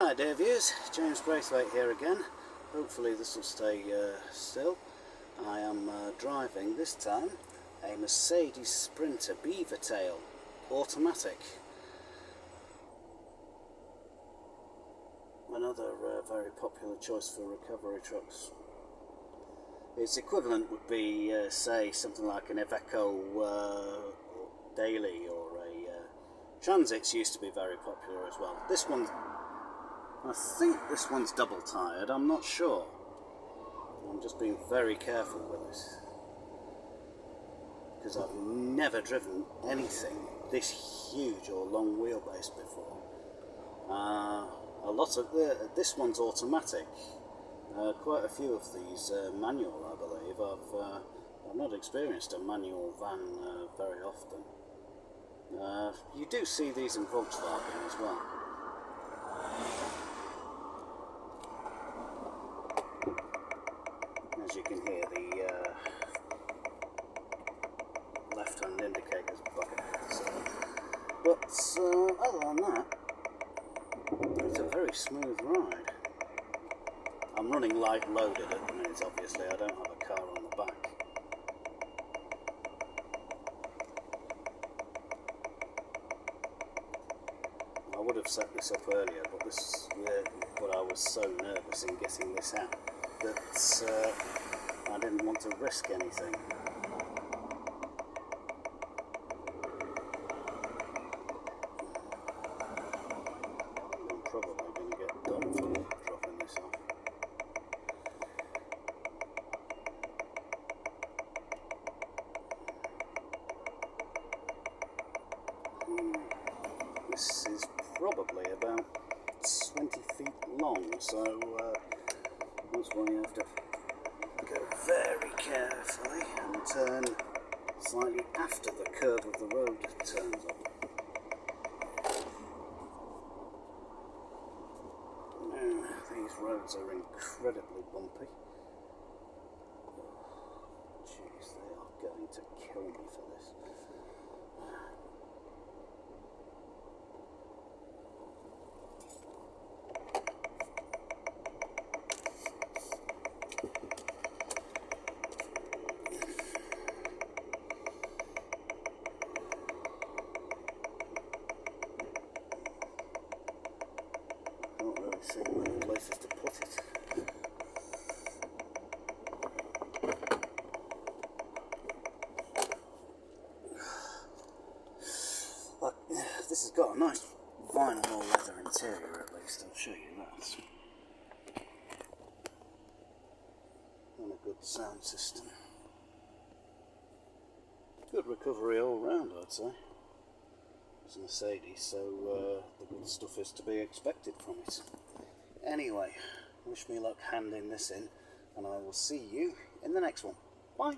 Hi dear viewers, James Braithwaite here again. Hopefully this will stay still. I am driving this time a Mercedes Sprinter beavertail automatic. Another very popular choice for recovery trucks. Its equivalent would be say something like an Iveco Daily or a Transits used to be very popular as well. This one, I think this one's double tired, I'm not sure. I'm just being very careful with this because I've never driven anything this huge or long wheelbase before. A lot of this one's automatic. Quite a few of these manual, I believe. I've not experienced a manual van very often. You do see these in Volkswagen as well. As you can hear, the left-hand indicator's bucket. But other than that, it's a very smooth ride. I'm running light loaded at the minute, obviously. I don't have a car on the back. I would have set this up earlier, but I was so nervous in getting this out that I didn't want to risk anything. I'm probably going to get done for dropping this off. This is probably about 20 feet long, so that's why you have to go very carefully and turn slightly after the curve of the road turns up. These roads are incredibly bumpy. Jeez, they are going to kill me for this. See many places to put it. Look, this has got a nice vinyl or leather interior at least, I'll show you that. And a good sound system. Good recovery all round, I'd say. It's a Mercedes, so the good stuff is to be expected from it. Anyway, wish me luck handing this in, and I will see you in the next one. Bye!